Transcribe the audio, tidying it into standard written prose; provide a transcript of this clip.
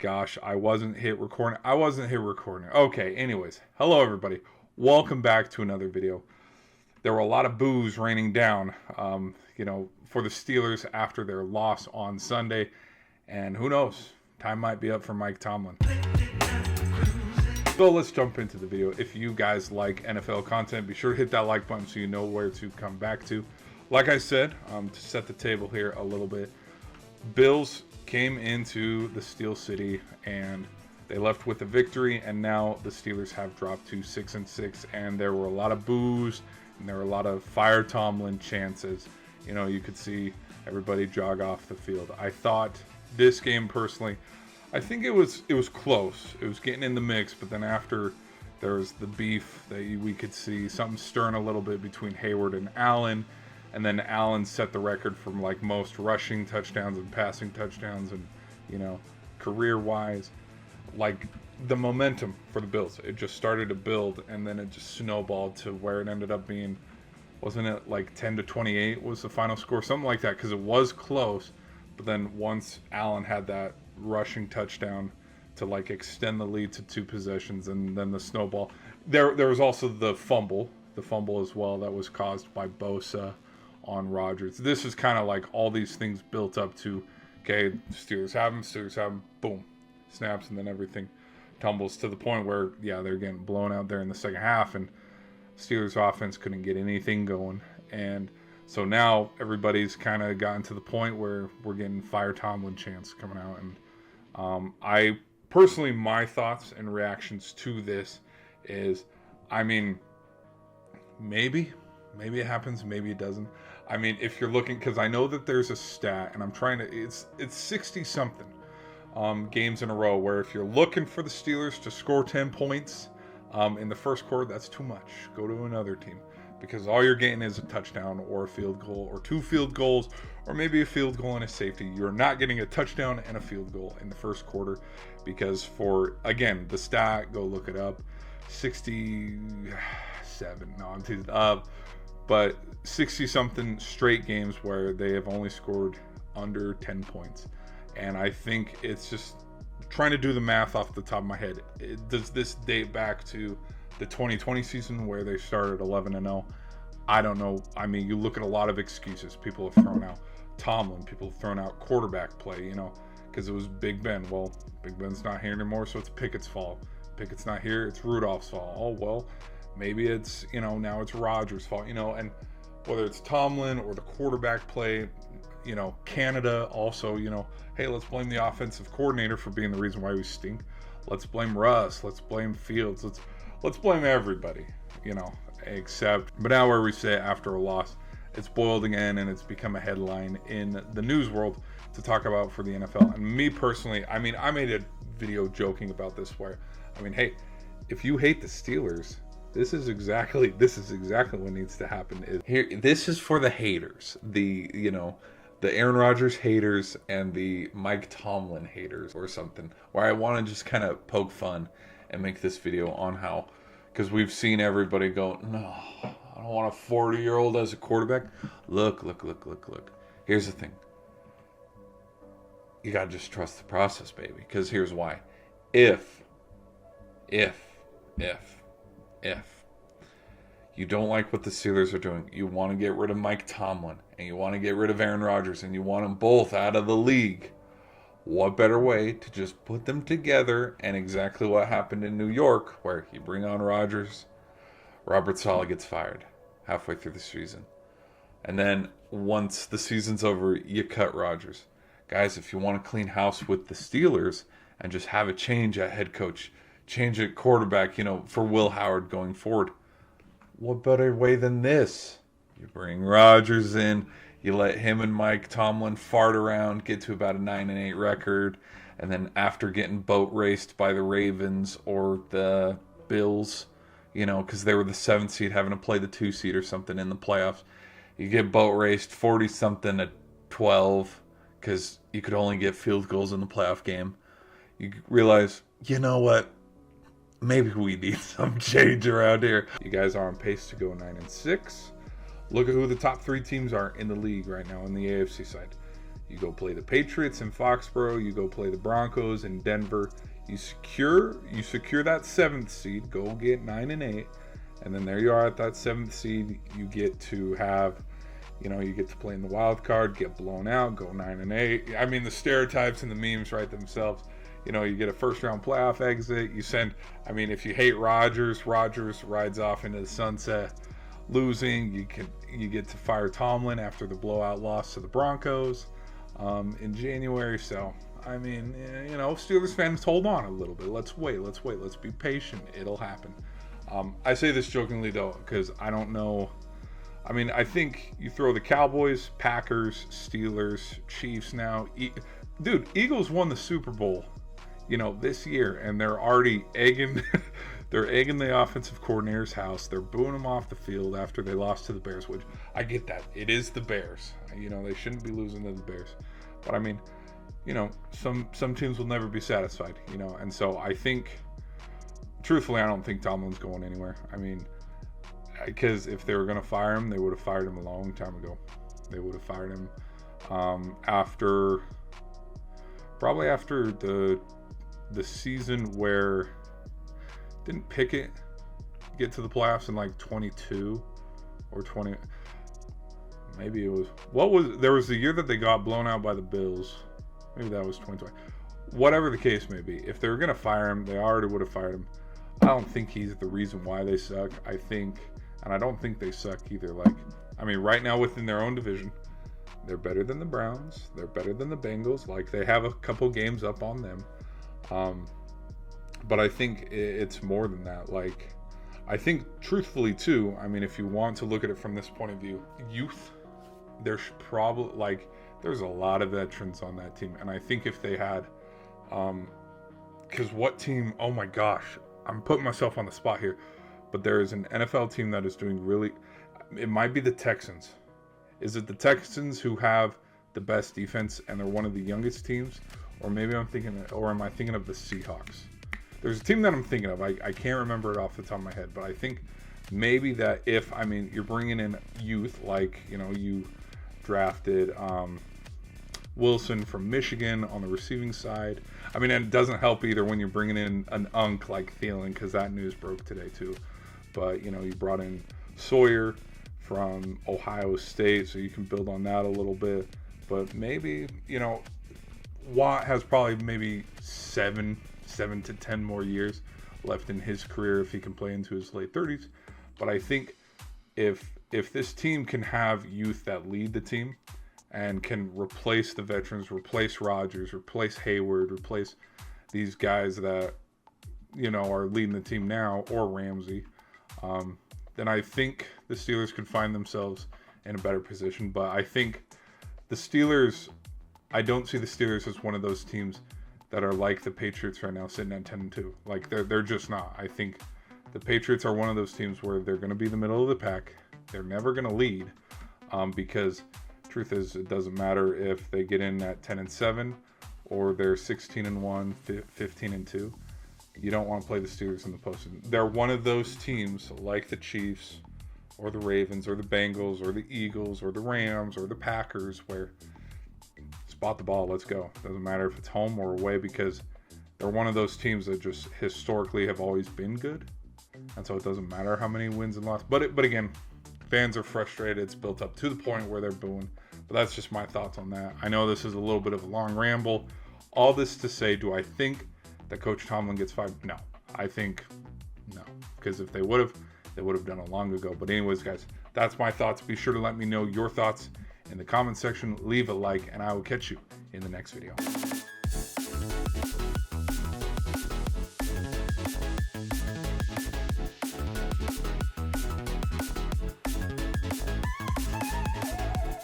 Gosh, I wasn't hit recording. Okay, anyways. Hello, everybody. Welcome back to another video. There were a lot of boos raining down, for the Steelers after their loss on Sunday. And who knows? Time might be up for Mike Tomlin. So let's jump into the video. If you guys like NFL content, be sure to hit that like button so you know where to come back to. Like I said, to set the table here a little bit, Bills came into the Steel City and they left with a victory, and now the Steelers have dropped to 6-6, and there were a lot of boos and there were a lot of fire Tomlin chances. You could see everybody jog off the field. I thought this game personally, I think it was close. It was getting in the mix, but then after there was the beef that we could see something stirring a little bit between Hayward and Allen. And then Allen set the record for most rushing touchdowns and passing touchdowns, and career-wise, the momentum for the Bills, it just started to build, and then it just snowballed to where it ended up being, wasn't it 10-28 was the final score, something like that, because it was close. But then once Allen had that rushing touchdown to extend the lead to 2 possessions, and then the snowball. There was also the fumble as well that was caused by Bosa on Rodgers. This is kind of all these things built up to, okay, Steelers have him, boom, snaps, and then everything tumbles to the point where, they're getting blown out there in the second half, and Steelers offense couldn't get anything going. And so now everybody's kind of gotten to the point where we're getting Fire Tomlin chants coming out. And I personally, my thoughts and reactions to this is, maybe it happens, maybe it doesn't. If you're looking, because I know that there's a stat, and I'm trying to, it's 60-something games in a row where if you're looking for the Steelers to score 10 points in the first quarter, that's too much. Go to another team, because all you're getting is a touchdown or a field goal or 2 field goals or maybe a field goal and a safety. You're not getting a touchdown and a field goal in the first quarter, because again, the stat, go look it up, 67, no, I'm teasing, but 60-something straight games where they have only scored under 10 points. And I think it's just trying to do the math off the top of my head. Does this date back to the 2020 season where they started 11-0? I don't know. You look at a lot of excuses. People have thrown out Tomlin. People have thrown out quarterback play, because it was Big Ben. Well, Big Ben's not here anymore, so it's Pickett's fault. Pickett's not here, it's Rudolph's fault. Oh, well, maybe it's, now it's Rodgers' fault, and whether it's Tomlin or the quarterback play, Canada also, hey, let's blame the offensive coordinator for being the reason why we stink. Let's blame Russ. Let's blame Fields. Let's blame everybody, but now where we sit after a loss, it's boiled again, and it's become a headline in the news world to talk about for the NFL. And me personally, I made a video joking about this where, hey, if you hate the Steelers, this is exactly what needs to happen. This is for the haters, the Aaron Rodgers haters and the Mike Tomlin haters or something, where I want to just kind of poke fun and make this video on how, because we've seen everybody go, no, I don't want a 40-year-old as a quarterback. Look. Here's the thing. You got to just trust the process, baby, because here's why. If you don't like what the Steelers are doing, you want to get rid of Mike Tomlin, and you want to get rid of Aaron Rodgers, and you want them both out of the league, what better way to just put them together? And exactly what happened in New York, where you bring on Rodgers, Robert Saleh gets fired halfway through the season. And then once the season's over, you cut Rodgers. Guys, if you want to clean house with the Steelers and just have a change at head coach, change at quarterback, for Will Howard going forward, what better way than this? You bring Rodgers in, you let him and Mike Tomlin fart around, get to about a 9-8 record, and then after getting boat raced by the Ravens or the Bills, because they were the 7th seed having to play the 2 seed or something in the playoffs, you get boat raced 40-something at 12 because you could only get field goals in the playoff game. You realize, you know what? Maybe we need some change around here. You guys are on pace to go 9-6. Look at who the top 3 teams are in the league right now in the AFC side. You go play the Patriots in Foxborough. You go play the Broncos in Denver. You secure that 7th seed. Go get 9-8, and then there you are at that 7th seed. You get to have, you get to play in the wild card, get blown out, go 9-8. I mean, the stereotypes and the memes write themselves. You get a first-round playoff exit. If you hate Rodgers rides off into the sunset, losing. You get to fire Tomlin after the blowout loss to the Broncos in January. So, Steelers fans, hold on a little bit. Let's wait. Let's be patient. It'll happen. I say this jokingly, though, because I don't know. I think you throw the Cowboys, Packers, Steelers, Chiefs now. Dude, Eagles won the Super Bowl, this year, and they're already egging they're egging the offensive coordinator's house. They're booing him off the field after they lost to the Bears, which I get that. It is the Bears. They shouldn't be losing to the Bears. But some teams will never be satisfied, and so I think, truthfully, I don't think Tomlin's going anywhere. Because if they were going to fire him, they would have fired him a long time ago. They would have fired him probably after the season where didn't Pickett get to the playoffs in like 22 or 20? Maybe it was. There was the year that they got blown out by the Bills. Maybe that was 2020. Whatever the case may be, if they were going to fire him, they already would have fired him. I don't think he's the reason why they suck. And I don't think they suck either. Right now within their own division, they're better than the Browns. They're better than the Bengals. They have a couple games up on them. But I think it's more than that. I think truthfully too, if you want to look at it from this point of view, youth, there's probably there's a lot of veterans on that team. And I think if they had, because what team, oh my gosh, I'm putting myself on the spot here, but there is an NFL team that is doing really, it might be the Texans. Is it the Texans who have the best defense and they're one of the youngest teams? Or maybe am I thinking of the Seahawks? There's a team that I'm thinking of. I can't remember it off the top of my head, but I think maybe that if, you're bringing in youth, you drafted Wilson from Michigan on the receiving side. And it doesn't help either when you're bringing in an unk like Thielen, because that news broke today too. But, you brought in Sawyer from Ohio State, so you can build on that a little bit. But maybe, Watt has probably maybe 7 to 10 more years left in his career if he can play into his late 30s. But I think if this team can have youth that lead the team and can replace the veterans, replace Rodgers, replace Hayward, replace these guys that, are leading the team now, or Ramsey, then I think the Steelers could find themselves in a better position. But I think the Steelers, I don't see the Steelers as one of those teams that are like the Patriots right now, sitting at 10-2. They're just not. I think the Patriots are one of those teams where they're going to be the middle of the pack. They're never going to lead, because truth is, it doesn't matter if they get in at 10-7 or they're 16-1, 15-2. You don't want to play the Steelers in the postseason. They're one of those teams like the Chiefs or the Ravens or the Bengals or the Eagles or the Rams or the Packers where spot the ball, let's go. Doesn't matter if it's home or away, because they're one of those teams that just historically have always been good. And so it doesn't matter how many wins and losses. But again, fans are frustrated. It's built up to the point where they're booing. But that's just my thoughts on that. I know this is a little bit of a long ramble. All this to say, do I think that Coach Tomlin gets fired? No. I think no. Because if they would have done it long ago. But anyways, guys, that's my thoughts. Be sure to let me know your thoughts in the comment section. Leave a like, and I will catch you in the next video.